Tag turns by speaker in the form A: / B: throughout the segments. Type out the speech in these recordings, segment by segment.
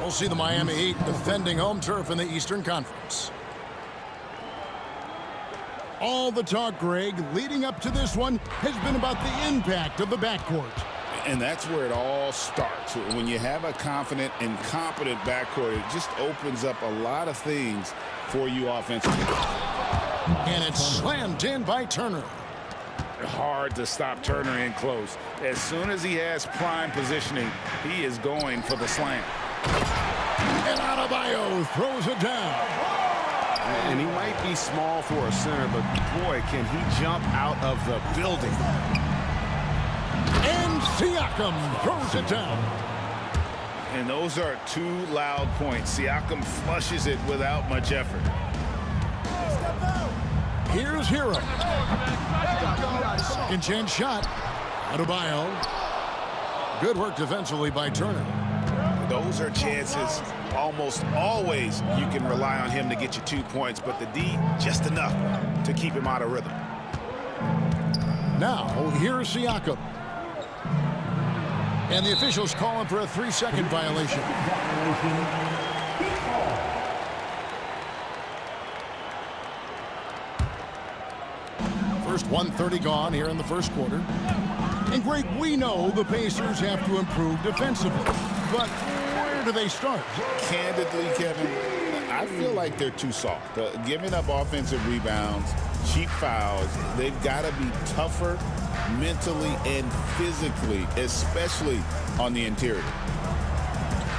A: We'll see the Miami Heat defending home turf in the Eastern Conference. All the talk, Greg, leading up to this one has been about the impact of the backcourt.
B: And that's where it all starts. When you have a confident and competent backcourt, it just opens up a lot of things for you offensively.
A: And it's slammed in by Turner.
B: Hard to stop Turner in close. As soon as he has prime positioning, he is going for the slam.
A: And Adebayo throws it down.
C: And he might be small for a center, but boy, can he jump out of the building.
A: And Siakam throws it down.
B: And those are two loud points. Siakam flushes it without much effort.
A: Here's Hero. Second chance shot. Adebayo. Good work defensively by Turner.
B: Those are chances. Almost always you can rely on him to get you 2 points, but the D, just enough to keep him out of rhythm.
A: Now, here's Siakam. And the officials calling for a 3-second violation. First 1:30 gone here in the first quarter. And Greg, we know the Pacers have to improve defensively, but where do they start?
B: Candidly, Kevin, I feel like they're too soft. Giving up offensive rebounds, cheap fouls, they've got to be tougher mentally and physically, especially on the interior.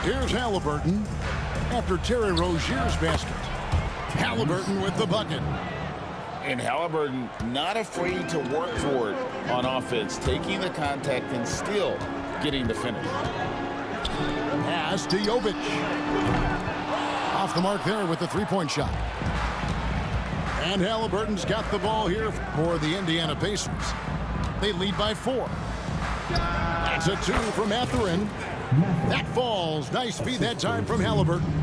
A: Here's Halliburton after Terry Rozier's basket. Halliburton with the bucket.
B: And Halliburton not afraid to work for it on offense, taking the contact and still getting the finish.
A: Pass to Jovic. Off the mark there with the three-point shot. And Halliburton's got the ball here for the Indiana Pacers. They lead by 4. That's a 2 from Mathurin. That falls. Nice feed that time from Halliburton.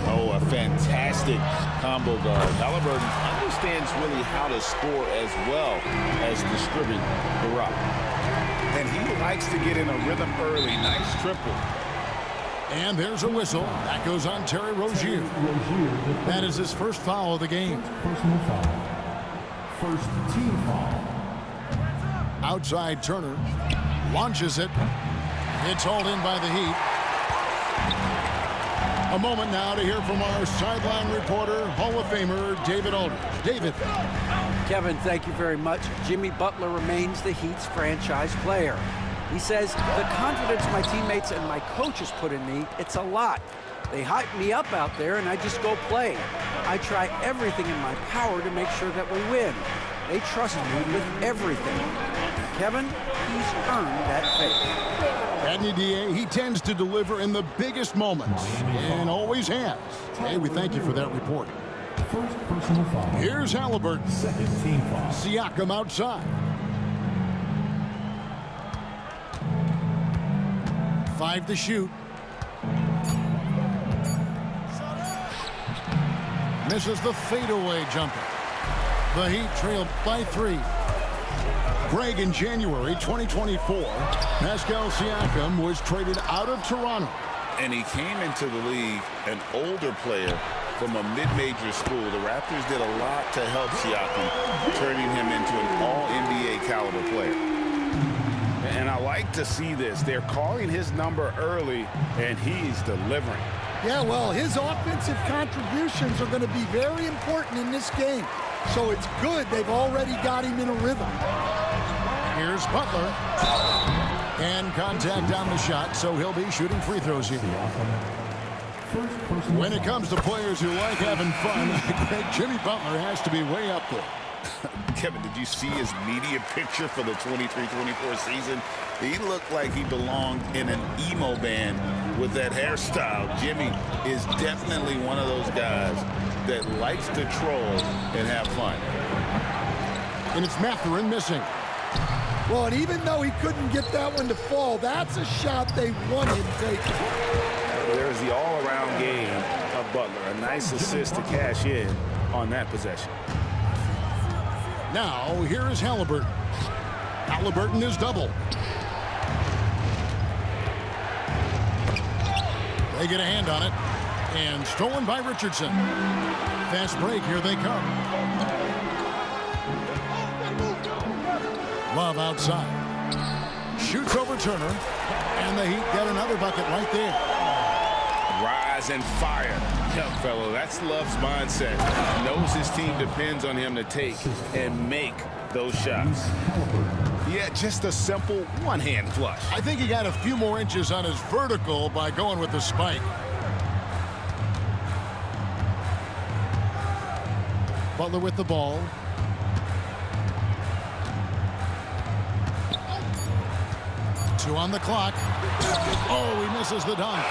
B: Oh, a fantastic combo guard. Halliburton understands really how to score as well as distribute the rock. And he likes to get in a rhythm early. Nice triple.
A: And there's a whistle. That goes on Terry Rozier. That is his first foul of the game.
D: Personal foul. First team foul.
A: Outside Turner. Launches it. It's hauled in by the Heat. A moment now to hear from our sideline reporter, Hall of Famer David Aldridge. David.
E: Kevin, thank you very much. Jimmy Butler remains the Heat's franchise player. He says, the confidence my teammates and my coaches put in me, it's a lot. They hype me up out there and I just go play. I try everything in my power to make sure that we win. They trust me with everything. Kevin, he's earned that faith.
A: Adney DA, he tends to deliver in the biggest moments and always has. Hey, we thank you for that report.
D: First personal foul.
A: Here's Halliburton.
D: Second team foul.
A: Siakam outside. 5 to shoot. Misses the fadeaway jumper. The Heat trailed by 3. Greg, in January 2024, Pascal Siakam was traded out of Toronto.
B: And he came into the league an older player from a mid-major school. The Raptors did a lot to help Siakam, turning him into an all-NBA caliber player. And I like to see this. They're calling his number early, and he's delivering.
F: Yeah, well, his offensive contributions are going to be very important in this game. So it's good they've already got him in a rhythm.
A: Here's Butler. And contact on the shot, so he'll be shooting free throws here. When it comes to players who like having fun, Greg, Jimmy Butler has to be way up there.
B: Kevin, did you see his media picture for the 23-24 season? He looked like he belonged in an emo band with that hairstyle. Jimmy is definitely one of those guys that likes to troll and have fun.
A: And it's Mathurin missing.
F: Well, and even though he couldn't get that one to fall, that's a shot they wanted taken.
B: There's the all-around game of Butler. A nice assist to cash in on that possession.
A: Now, here is Halliburton. Halliburton is double. They get a hand on it. And stolen by Richardson. Fast break. Here they come. Love outside. Shoots over Turner. And the Heat get another bucket right there.
B: Rise and fire. Young fellow, that's Love's mindset. Knows his team depends on him to take and make those shots.
C: Yeah, just a simple one-hand flush.
A: I think he got a few more inches on his vertical by going with the spike. Butler with the ball. Two on the clock. Oh, he misses the dunk.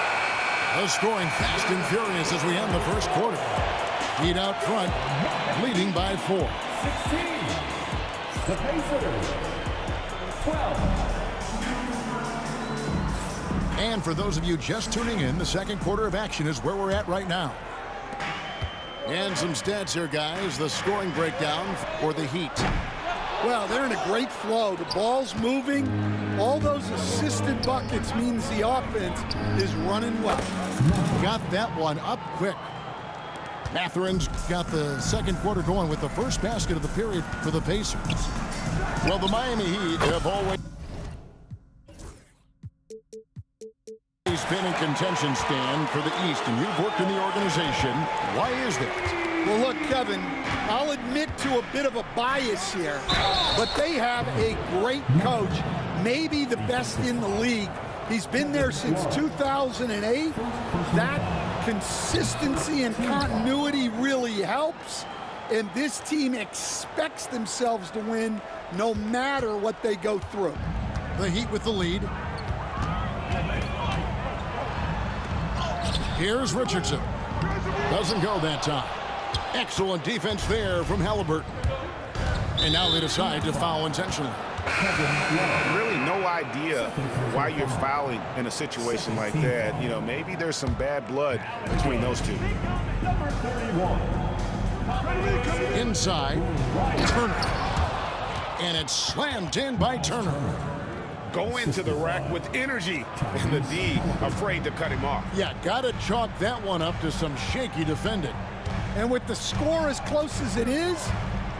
A: The scoring fast and furious as we end the first quarter. Heat out front, leading by 4.
D: 16. The Pacers. 12.
A: And for those of you just tuning in, the second quarter of action is where we're at right now. And some stats here, guys. The scoring breakdown for the Heat.
F: Well, they're in a great flow. The ball's moving. All those assisted buckets means the offense is running well.
A: Got that one up quick. Matherin's got the second quarter going with the first basket of the period for the Pacers. Well, the Miami Heat have always been in contention, Stan, for the East, and you've worked in the organization. Why is that?
F: Well, look, Kevin, I'll admit to a bit of a bias here, but they have a great coach, maybe the best in the league. He's been there since 2008. That consistency and continuity really helps, and this team expects themselves to win no matter what they go through.
A: The Heat with the lead. Here's Richardson. Doesn't go that time. Excellent defense there from Halliburton. And now they decide to foul intentionally.
C: Really no idea why you're fouling in a situation like that. You know, maybe there's some bad blood between those two.
A: Inside, Turner. And it's slammed in by Turner.
C: Go into the rack with energy. And the D afraid to cut him off.
A: Yeah, gotta chalk that one up to some shaky defending.
F: And with the score as close as it is,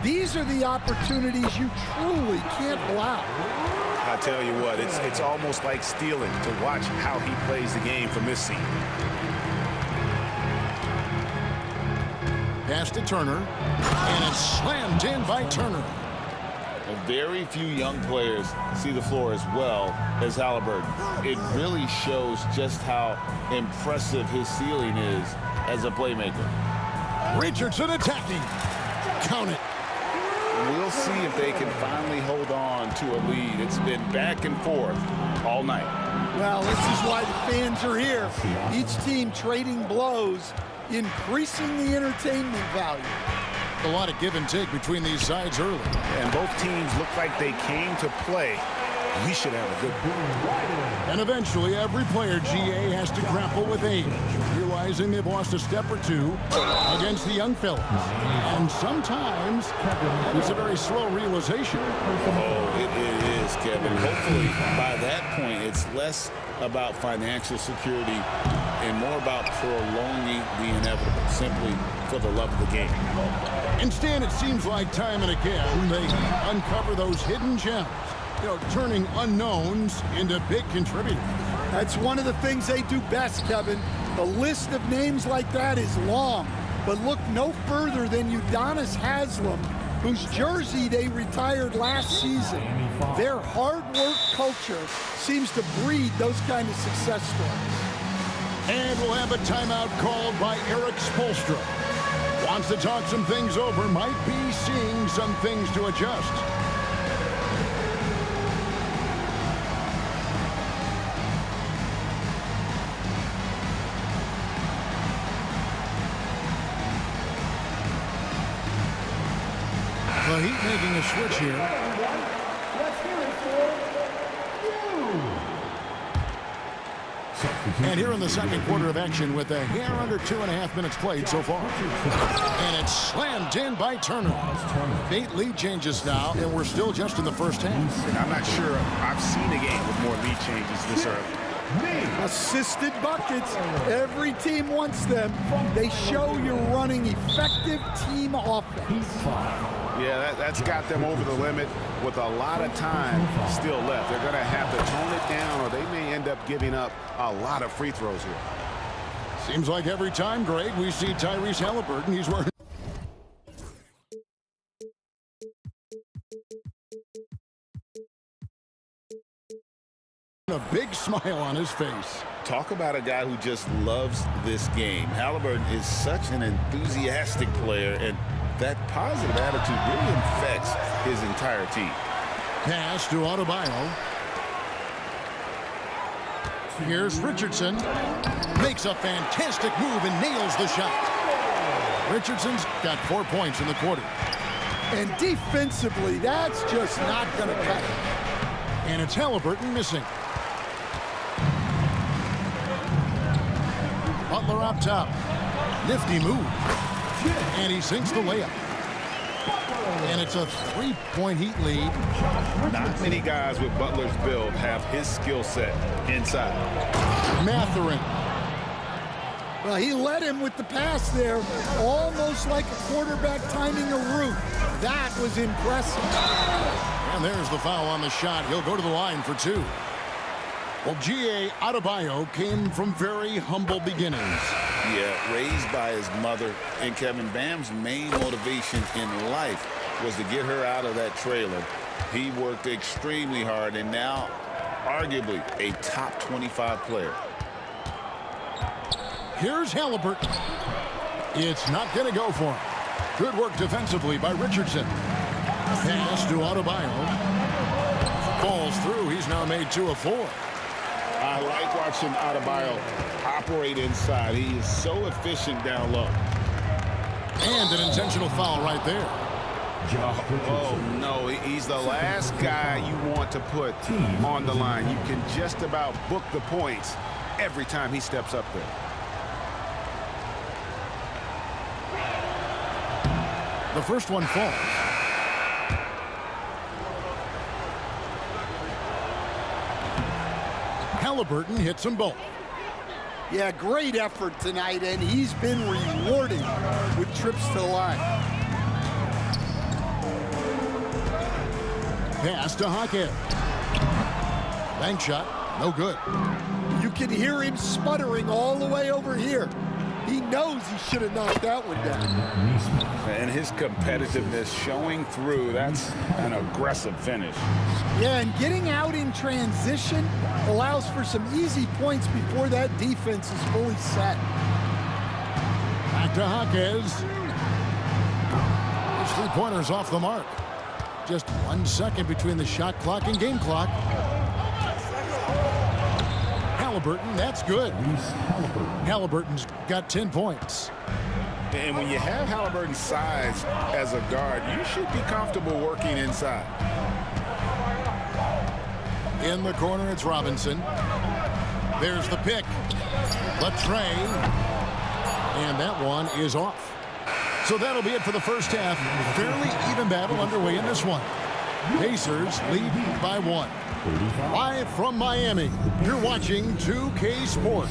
F: these are the opportunities you truly can't allow.
C: I tell you what, it's almost like stealing to watch how he plays the game from this seat.
A: Pass to Turner, and it's slammed in by Turner.
B: Very few young players see the floor as well as Halliburton. It really shows just how impressive his ceiling is as a playmaker.
A: Richardson attacking. Count it.
B: We'll see if they can finally hold on to a lead. It's been back and forth all night.
F: Well, this is why the fans are here. Each team trading blows, increasing the entertainment value.
A: A lot of give and take between these sides early.
C: And both teams look like they came to play. We should have a good game.
A: And eventually, every player, GA, has to grapple with age, realizing they've lost a step or two against the young fellas. And sometimes, it's a very slow realization.
B: Oh, it is, Kevin. Hopefully, by that point, it's less about financial security and more about prolonging the inevitable, simply for the love of the game.
A: Instead, it seems like time and again, they uncover those hidden gems. You know, turning unknowns into big contributors.
F: That's one of the things they do best, Kevin. The list of names like that is long, but look no further than Udonis Haslem, whose jersey they retired last season. Their hard work culture seems to breed those kind of success stories.
A: And we'll have a timeout called by Eric Spoelstra. Wants to talk some things over, might be seeing some things to adjust. The Heat making a switch here.
D: Let's hear it for you.
A: And here in the second quarter of action with a hair under 2.5 minutes played so far. And it's slammed in by Turner. 8 lead changes now, and we're still just in the first half.
C: I'm not sure I've seen a game with more lead changes this early.
F: Assisted buckets. Every team wants them. They show you're running effective team offense.
C: Yeah, that's got them over the limit with a lot of time still left. They're going to have to tone it down, or they may end up giving up a lot of free throws here.
A: Seems like every time, Greg, we see Tyrese Haliburton, he's wearing a big smile on his face.
B: Talk about a guy who just loves this game. Haliburton is such an enthusiastic player, and that positive attitude really affects his entire team.
A: Pass to Adebayo. Here's Richardson. Makes a fantastic move and nails the shot. Richardson's got 4 points in the quarter.
F: And defensively, that's just not going to cut it.
A: And it's Haliburton missing. Butler up top. Nifty move. And he sinks the layup. And it's a 3-point Heat lead.
C: Not many guys with Butler's build have his skill set inside.
A: Mathurin.
F: Well, he led him with the pass there, almost like a quarterback timing a route. That was impressive.
A: And there's the foul on the shot. He'll go to the line for 2. Well, G.A. Adebayo came from very humble beginnings.
B: Yeah, raised by his mother. And Kevin, Bam's main motivation in life was to get her out of that trailer. He worked extremely hard and now arguably a top 25 player.
A: Here's Haliburton. It's not going to go for him. Good work defensively by Richardson. Pass to Adebayo. Falls through. He's now made 2 of 4.
C: I like watching Adebayo operate inside. He is so efficient down low.
A: And an intentional foul right there.
C: Oh, no, he's the last guy you want to put on the line. You can just about book the points every time he steps up there.
A: The first one falls. Haliburton hits them both.
F: Yeah, great effort tonight, and he's been rewarded with trips to the line.
A: Pass to Hackett. Bank shot, no good.
F: You can hear him sputtering all the way over here. He knows he should have knocked that one down.
C: And his competitiveness showing through. That's an aggressive finish.
F: Yeah, and getting out in transition allows for some easy points before that defense is fully set.
A: Back to Jaquez. His 3-pointers off the mark. Just 1 second between the shot clock and game clock. Haliburton, that's good. Haliburton's got 10 points.
C: And when you have Haliburton's size as a guard, you should be comfortable working inside.
A: In the corner, it's Robinson. There's the pick. Latre. And that one is off. So that'll be it for the first half. Fairly even battle underway in this one. Pacers lead by 1. Live from Miami, you're watching 2K Sports.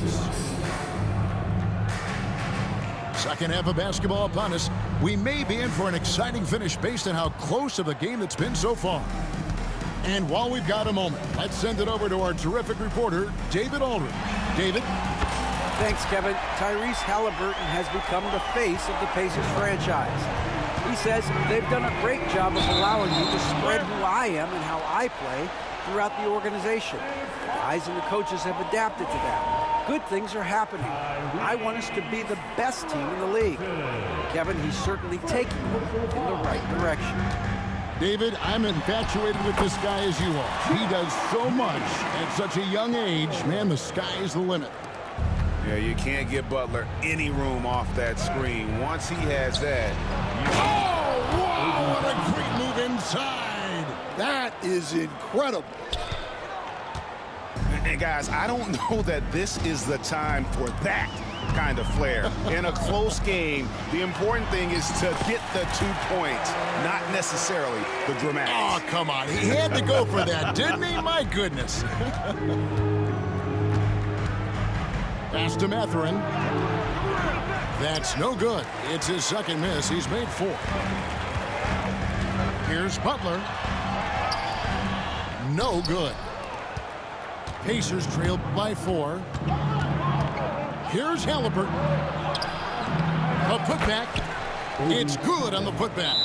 A: Second half of basketball upon us. We may be in for an exciting finish based on how close of a game it's been so far. And while we've got a moment, let's send it over to our terrific reporter, David Aldridge. David?
E: Thanks, Kevin. Tyrese Haliburton has become the face of the Pacers franchise. He says they've done a great job of allowing me to spread who I am and how I play throughout the organization. The guys and the coaches have adapted to that. Good things are happening. I want us to be the best team in the league. Kevin, he's certainly taking it in the right direction.
A: David, I'm infatuated with this guy as you are. He does so much at such a young age. Man, the sky is the limit.
C: Yeah, you can't give Butler any room off that screen. Once he has that,
A: oh, wow, what a great move inside.
F: That is incredible.
C: And guys, I don't know that this is the time for that kind of flair. In a close game, the important thing is to get the 2 points, not necessarily the dramatics.
A: Oh, come on. He had to go for that, didn't he? My goodness. Pass to Mathurin. That's no good. It's his second miss. He's made 4. Here's Butler. No good. Pacers trail by 4. Here's Halliburton. A putback. It's good on the putback.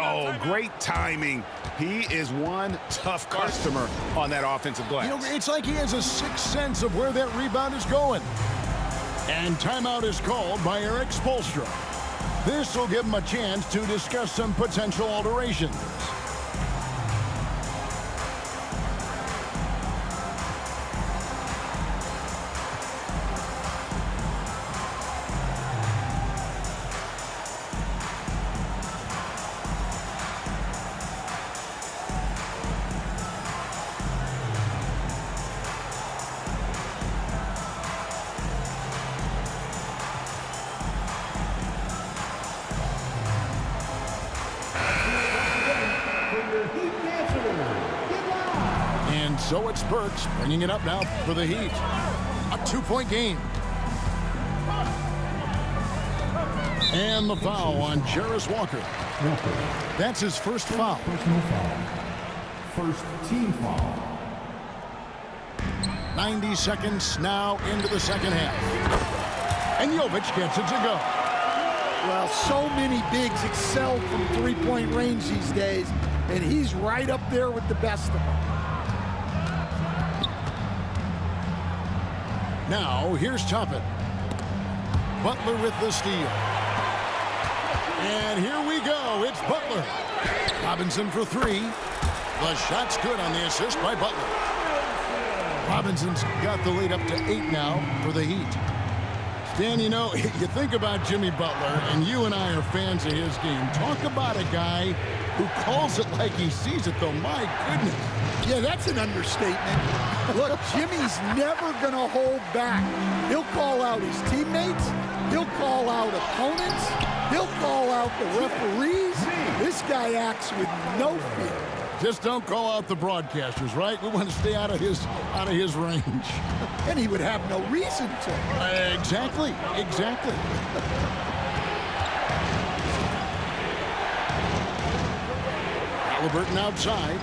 C: Oh, great timing. He is one tough customer on that offensive glass.
A: You know, it's like he has a sixth sense of where that rebound is going. And timeout is called by Erik Spoelstra. This will give him a chance to discuss some potential alterations. So it's Burks bringing it up now for the Heat. A 2-point game. And the foul on Jarace Walker. That's his first foul.
D: Personal foul. First team foul.
A: 90 seconds now into the second half. And Jovic gets it to go.
F: Well, so many bigs excel from three-point range these days, and he's right up there with the best of them.
A: Now, here's Toppin. Butler with the steal. And here we go. It's Butler. Robinson for 3. The shot's good on the assist by Butler. Robinson's got the lead up to 8 now for the Heat. Stan, you know, you think about Jimmy Butler, and you and I are fans of his game. Talk about a guy who calls it like he sees it, though. My goodness.
F: Yeah, that's an understatement. Look, Jimmy's never going to hold back. He'll call out his teammates. He'll call out opponents. He'll call out the referees. This guy acts with no fear.
A: Just don't call out the broadcasters, right? We want to stay out of his range.
F: And he would have no reason to.
A: Exactly. Halliburton outside.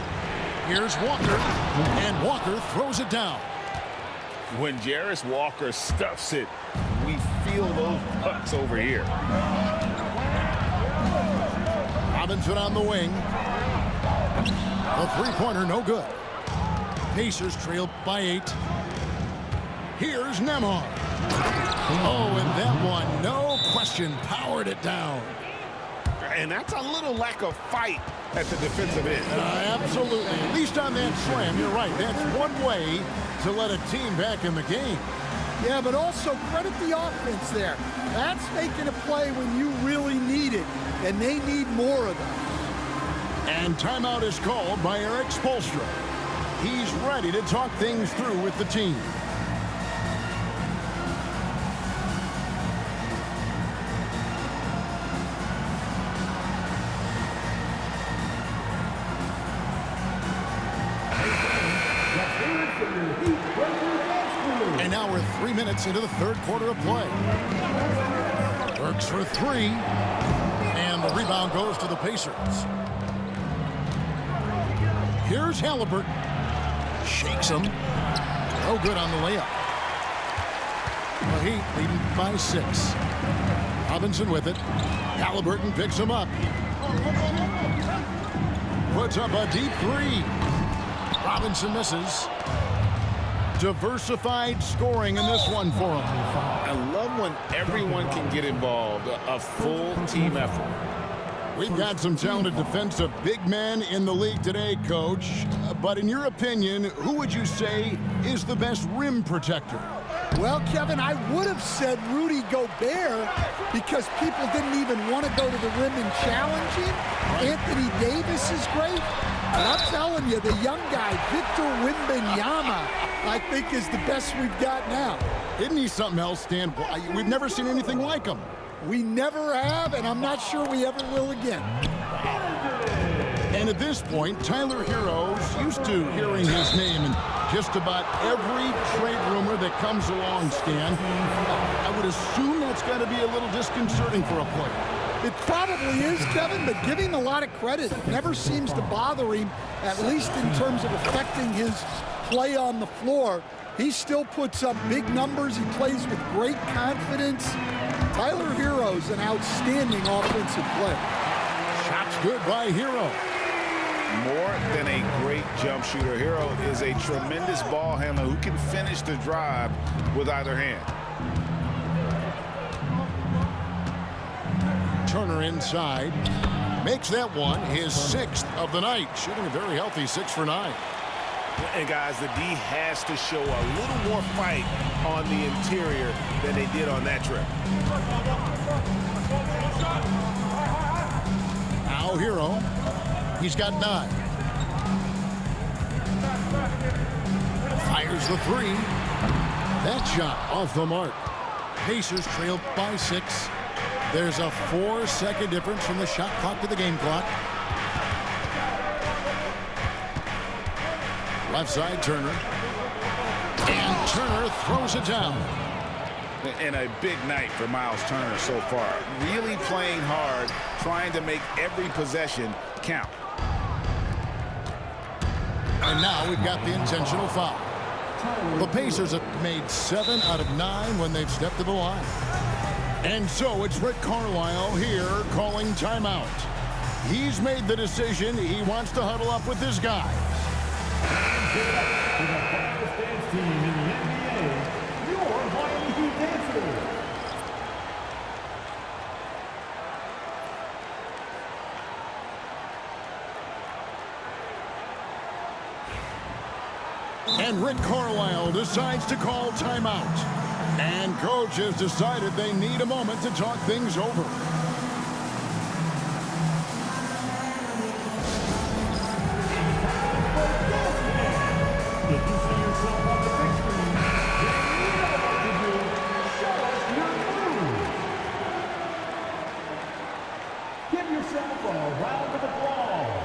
A: Here's Walker, and Walker throws it down.
B: When Jarace Walker stuffs it, we feel those pucks over here.
A: Robinson on the wing. A three-pointer, no good. Pacers trail by 8. Here's Nembhard. Oh, and that one, no question, powered it down.
C: And that's a little lack of fight at the defensive end.
A: Absolutely. At least on that slam, you're right. That's one way to let a team back in the game.
F: Yeah, but also credit the offense there. That's making a play when you really need it, and they need more of that.
A: And timeout is called by Erik Spoelstra. He's ready to talk things through with the team. And now we're 3 minutes into the third quarter of play. Burks for 3. And the rebound goes to the Pacers. Here's Halliburton. Shakes him. No good on the layup. The Heat leading by 6. Robinson with it. Halliburton picks him up. Puts up a deep 3. Robinson misses. Diversified scoring in this one for him.
B: I love when everyone can get involved, a full team effort.
A: We've got some talented defensive big men in the league today, Coach. But in your opinion, who would you say is the best rim protector?
F: Well, Kevin, I would have said Rudy Gobert because people didn't even want to go to the rim and challenge him. Anthony Davis is great. But I'm telling you, the young guy, Victor Wembanyama, I think is the best we've got now.
A: Isn't he something else, Stan? We've never seen anything like him.
F: We never have, and I'm not sure we ever will again.
A: And And at this point, Tyler Herro's used to hearing his name in just about every trade rumor that comes along, Stan. I would assume that's got to be a little disconcerting for a player.
F: It probably is, Kevin, but give him a lot of credit. It never seems to bother him, at least in terms of affecting his play on the floor. He still puts up big numbers. He plays with great confidence. Tyler Herro's an outstanding offensive player.
A: Shots good by Herro.
C: More than a great jump shooter, Herro is a tremendous ball handler who can finish the drive with either hand.
A: Turner inside. Makes that one his 6th of the night. Shooting a very healthy 6 for 9.
C: And guys, the D has to show a little more fight on the interior than they did on that trip.
A: Now Herro. He's got 9. Fires the 3. That shot off the mark. Pacers trail by 6. There's a 4-second difference from the shot clock to the game clock. Left side, Turner. And Turner throws it down.
C: And a big night for Miles Turner so far. Really playing hard, trying to make every possession count.
A: And now we've got the intentional foul. The Pacers have made 7 out of 9 when they've stepped to the line. And so it's Rick Carlisle here calling timeout. He's made the decision. He wants to huddle up with his guys. And Rick Carlisle decides to call timeout. And coach has decided they need a moment to talk things over.
D: Give yourself a round of applause.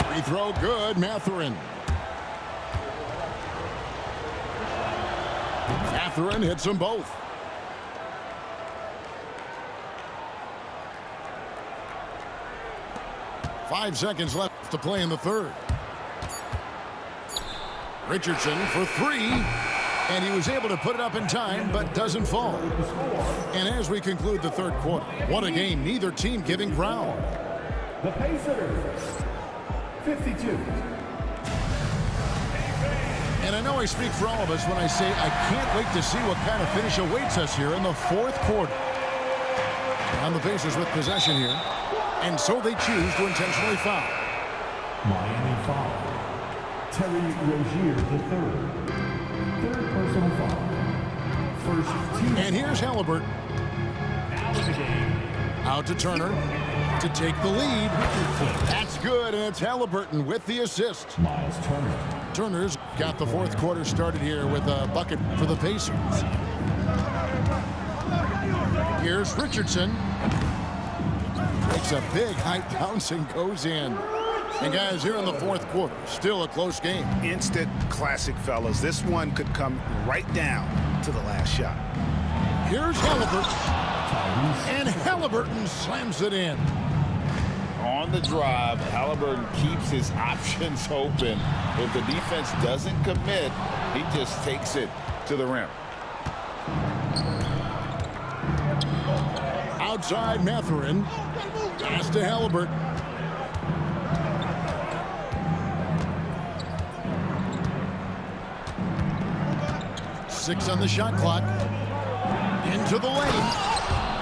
A: Free throw good, Mathurin. Mathurin hits them both. Five seconds left to play in the third. Richardson for 3. And he was able to put it up in time, but doesn't fall. And as we conclude the third quarter, what a game. Neither team giving ground.
D: The Pacers, 52.
A: And I know I speak for all of us when I say I can't wait to see what kind of finish awaits us here in the fourth quarter. On the Pacers with possession here. And so they choose to intentionally foul.
D: Miami foul. Terry Rozier III. Third personal foul. First team.
A: And here's Halliburton.
D: Now in the game.
A: Out to Turner to take the lead. That's good, and it's Halliburton with the assist.
D: Miles Turner.
A: Turner's got the fourth quarter started here with a bucket for the Pacers. Here's Richardson. Makes a big high bounce and goes in. And guys, here in the fourth quarter, still a close game.
C: Instant classic, fellas. This one could come right down to the last shot.
A: Here's Halliburton. And Halliburton slams it in.
B: On the drive, Halliburton keeps his options open. If the defense doesn't commit, he just takes it to the rim.
A: Outside Mathurin. Pass to Halliburton. Six on the shot clock. Into the lane.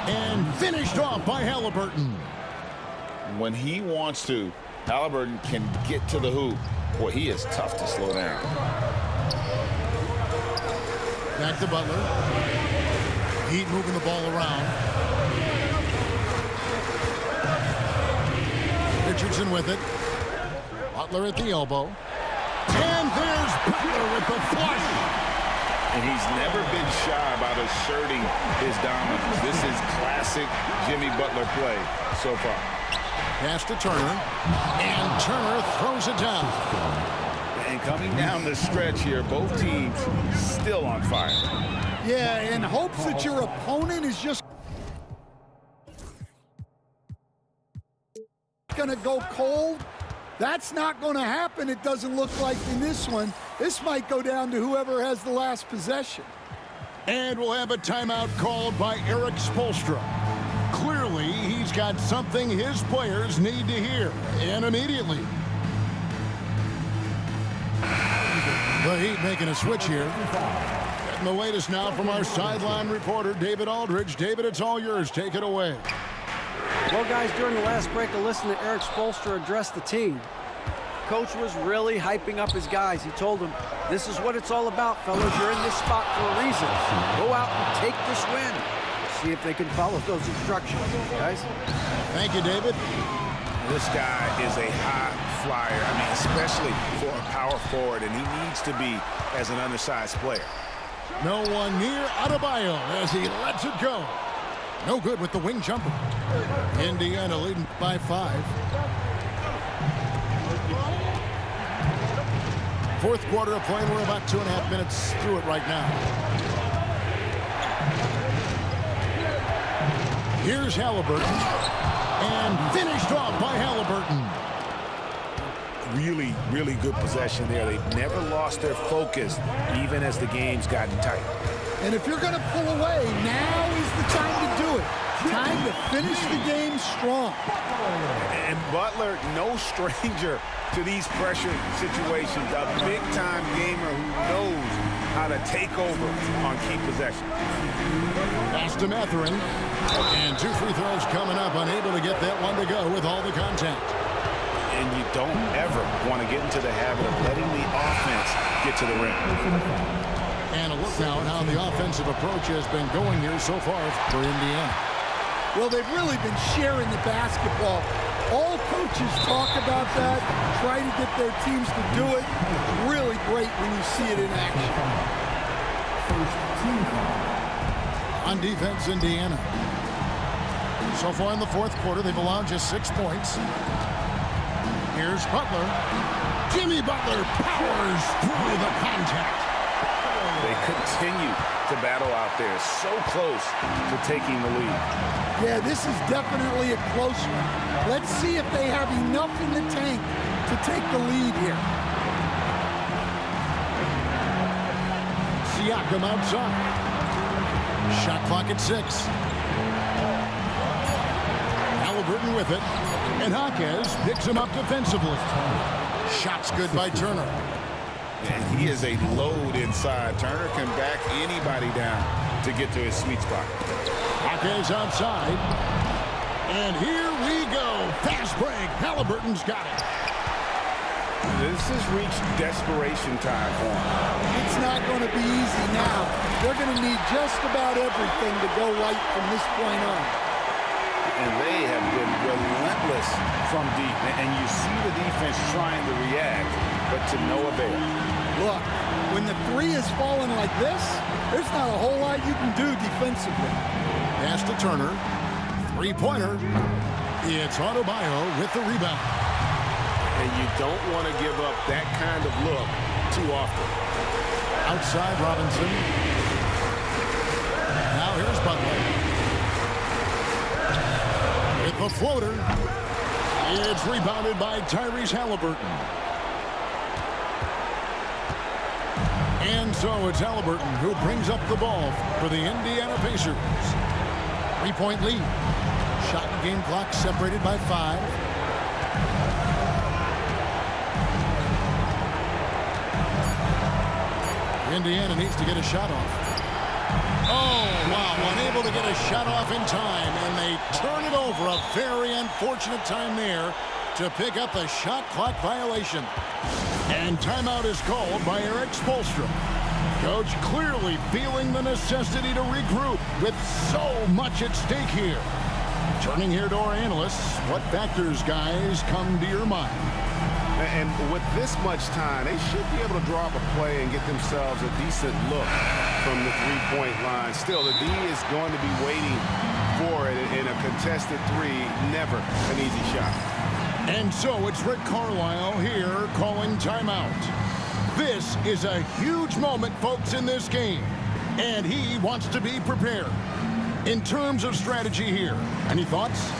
A: And finished off by Halliburton.
B: When he wants to, Halliburton can get to the hoop. Boy, he is tough to slow down.
A: Back to Butler. Heat moving the ball around. Richardson with it. Butler at the elbow. And there's Butler with the flush.
B: And he's never been shy about asserting his dominance. This is classic Jimmy Butler play so far.
A: Pass to Turner. And Turner throws it down.
B: And coming down the stretch here, both teams still on fire.
F: Yeah, in hopes that your opponent is just going to go cold. That's not going to happen, it doesn't look like in this one. This might go down to whoever has the last possession.
A: And we'll have a timeout called by Erik Spoelstra. Clearly, he's got something his players need to hear, and immediately. The Heat making a switch here. Getting the latest now from our sideline reporter, David Aldridge. David, it's all yours. Take it away.
E: Well, guys, during the last break, I listened to Erik Spoelstra address the team. Coach was really hyping up his guys. He told them, this is what it's all about, fellas. You're in this spot for a reason. Go out and take this win. See if they can follow those instructions, guys.
A: Thank you, David.
C: This guy is a high flyer. I mean, especially for a power forward, and he needs to be as an undersized player.
A: No one near Adebayo as he lets it go. No good with the wing jumper. Indiana leading by 5. Fourth quarter of play. We're about 2.5 minutes through it right now. Here's Halliburton. And finished off by Halliburton.
C: Really, really good possession there. They've never lost their focus, even as the game's gotten tight.
F: And if you're going to pull away, now is the time to do it. Time to finish the game strong.
C: And Butler, no stranger to these pressure situations. A big-time gamer who knows how to take over on key possessions.
A: Pass to Mathurin. And 2 free throws coming up. Unable to get that one to go with all the contact.
C: And you don't ever want to get into the habit of letting the offense get to the rim.
A: And a look now at how the offensive approach has been going here so far for Indiana.
F: Well, they've really been sharing the basketball. All coaches talk about that, try to get their teams to do it. It's really great when you see it in action.
A: On defense, Indiana. So far in the fourth quarter, they've allowed just 6 points. Here's Butler. Jimmy Butler powers through the contact.
C: They continue to battle out there, so close to taking the lead.
F: Yeah, this is definitely a close one. Let's see if they have enough in the tank to take the lead here.
A: Siakam outside. Shot clock at 6. Halliburton with it. And Jaquez picks him up defensively. Shot's good by Turner.
B: And he is a load inside. Turner can back anybody down to get to his sweet spot.
A: Jaquez outside. And here we go. Fast break. Halliburton's got it.
C: This has reached desperation time for him.
F: It's not going to be easy now. They're going to need just about everything to go right from this point on.
C: And they have been relentless from deep. And you see the defense trying to react, but to no avail.
F: Look, when the 3 is falling like this, there's not a whole lot you can do defensively.
A: Pass to Turner. 3-pointer. It's Adebayo with the rebound.
C: And you don't want to give up that kind of look too often.
A: Outside Robinson. Now here's Butler. With the floater. It's rebounded by Tyrese Halliburton. And so it's Halliburton who brings up the ball for the Indiana Pacers. 3-point lead. Shot and game clock separated by 5. Indiana needs to get a shot off. Oh, wow, unable to get a shot off in time, and they turn it over. A very unfortunate time there to pick up a shot clock violation. And timeout is called by Erik Spoelstra. Coach clearly feeling the necessity to regroup with so much at stake here. Turning here to our analysts, what factors, guys, come to your mind?
C: And with this much time, they should be able to draw up a play and get themselves a decent look from the three-point line. Still, the D is going to be waiting for it in a contested three. Never an easy shot.
A: And so it's Rick Carlisle here calling timeout. This is a huge moment, folks, in this game. And he wants to be prepared. In terms of strategy here, any thoughts?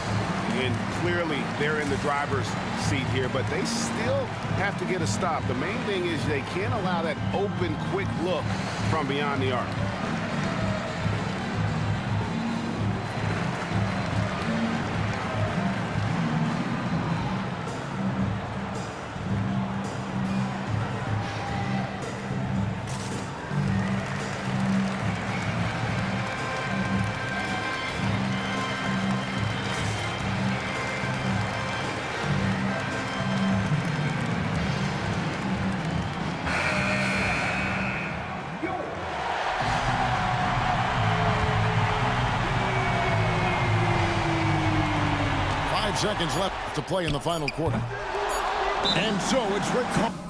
C: And clearly, they're in the driver's seat here, but they still have to get a stop. The main thing is they can't allow that open, quick look from beyond the arc.
A: Seconds left to play in the final quarter. And so it's Rick Carlisle.